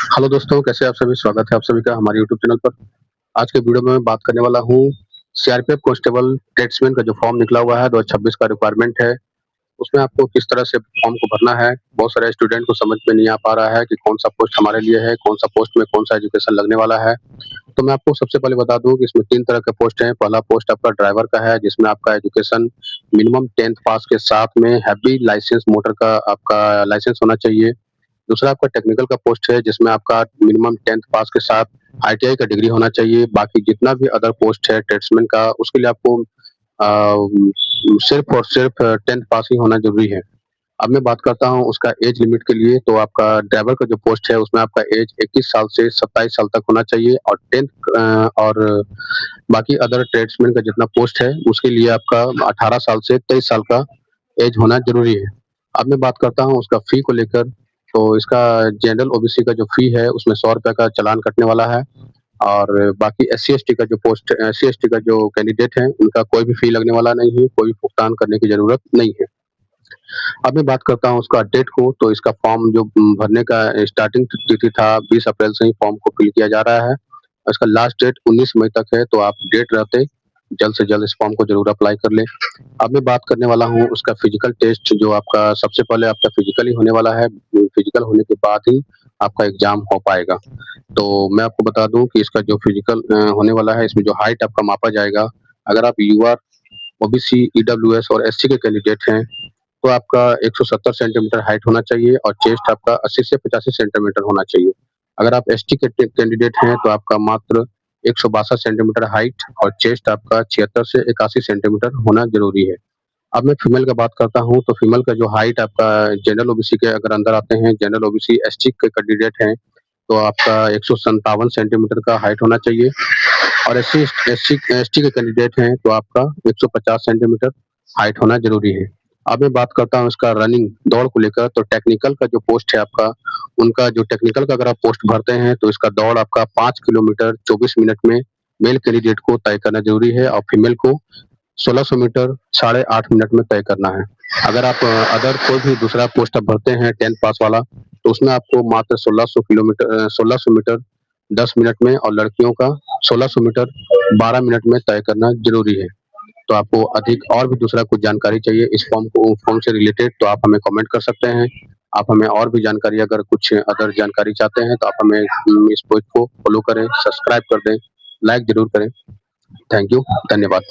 Hello दोस्तों, कैसे हैं आप सभी? स्वागत है आप सभी का हमारे यूट्यूब चैनल पर। आज के वीडियो में मैं बात करने वाला हूँ सीआरपीएफ कांस्टेबल ट्रेड्समैन का जो फॉर्म निकला हुआ है 2026 का रिक्वायरमेंट है, उसमें आपको किस तरह से फॉर्म को भरना है। बहुत सारे स्टूडेंट को समझ में नहीं आ पा रहा है कि कौन-सा पोस्ट हमारे लिए है, कौन-सा पोस्ट में कौन-सा एजुकेशन लगने वाला है। तो मैं आपको सबसे पहले बता दूँ कि इसमें 3 तरह के पोस्ट हैं। पहला पोस्ट आपका ड्राइवर का है, जिसमें आपका एजुकेशन मिनिमम 10th पास के साथ में हैवी लाइसेंस मोटर का आपका लाइसेंस होना चाहिए। दूसरा आपका टेक्निकल का पोस्ट है, जिसमें आपका मिनिमम 10th पास के साथ आईटीआई का डिग्री होना चाहिए। बाकी जितना भी अदर पोस्ट है ट्रेड्समैन का, उसके लिए आपको सिर्फ़ और सिर्फ़ 10th पास ही होना ज़रूरी है। अब मैं बात करता हूँ उसका एज लिमिट के लिए, तो आपका ड्राइवर का जो पोस्ट है, उसमें आपका एज 21 साल से 27 साल तक होना चाहिए और 10th और बाकी अदर ट्रेड्समैन का जितना पोस्ट है, उसके लिए आपका 18 साल से 23 साल का एज होना ज़रूरी है। अब मैं बात करता हूँ उसका फ़ी को लेकर, तो इसका जनरल ओबीसी का जो फ़ी है, उसमें ₹100 का चालान कटने वाला है और बाकी एससी-एसटी का जो पोस्ट एससी-एसटी का जो कैंडिडेट हैं, उनका कोई भी फ़ी लगने वाला नहीं है, कोई भुगतान करने की ज़रूरत नहीं है। अब मैं बात करता हूँ उसका डेट को, तो इसका फॉर्म जो भरने का स्टार्टिंग तिथि था 20 अप्रैल से ही फॉर्म को फिल किया जा रहा है। इसका लास्ट डेट 19 मई तक है, तो आप डेट रहते जल्द से जल्द इस फॉर्म को ज़रूर अप्लाई कर लें। अब मैं बात करने वाला हूँ उसका फिजिकल टेस्ट, जो आपका सबसे पहले आपका फिजिकल ही होने वाला है। फिजिकल होने के बाद ही आपका एग्ज़ाम हो पाएगा। तो मैं आपको बता दूँ कि इसका जो फिजिकल होने वाला है, इसमें जो हाइट आपका मापा जाएगा, अगर आप यूआर, ओबीसी, ईडब्ल्यूएस और एससी के कैंडिडेट हैं, तो आपका 170 सेंटीमीटर हाइट होना चाहिए और चेस्ट आपका 80 से 85 सेंटीमीटर होना चाहिए। अगर आप एसटी के कैंडिडेट हैं, तो आपका मात्र 162 सेंटीमीटर हाइट और चेस्ट आपका 76 से 81 सेंटीमीटर होना ज़रूरी है। अब मैं फीमेल का बात करता हूँ, तो फीमेल का जो हाइट आपका जनरल ओबीसी के अगर अंदर आते हैं, जनरल ओबीसी एसटी के कैंडिडेट हैं, तो आपका 157 सेंटीमीटर का हाइट होना चाहिए और एससी एससी एसटी के कैंडिडेट हैं, तो आपका 150 सेंटीमीटर हाइट होना ज़रूरी है। अब मैं बात करता हूँ इसका रनिंग दौड़ को लेकर, तो टेक्निकल का जो पोस्ट है आपका, उनका जो टेक्निकल का अगर आप पोस्ट भरते हैं, तो इसका दौड़ आपका 5 किलोमीटर 24 मिनट में मेल कैंडिडेट को तय करना ज़रूरी है और फीमेल को 1600 मीटर साढ़े 8 मिनट में तय करना है। अगर आप अदर कोई भी दूसरा पोस्ट आप भरते हैं 10th पास वाला, तो उसमें आपको मात्र 1600 मीटर 10 मिनट में और लड़कियों का 1600 मीटर 12 मिनट में तय करना ज़रूरी है। तो आपको अधिक और भी दूसरा कुछ जानकारी चाहिए इस फॉर्म से रिलेटेड, तो आप हमें कमेंट कर सकते हैं। आप हमें और भी जानकारी, अगर कुछ अदर जानकारी चाहते हैं, तो आप हमें इस पेज को फॉलो करें, सब्सक्राइब कर दें, लाइक ज़रूर करें। थैंक यू, धन्यवाद।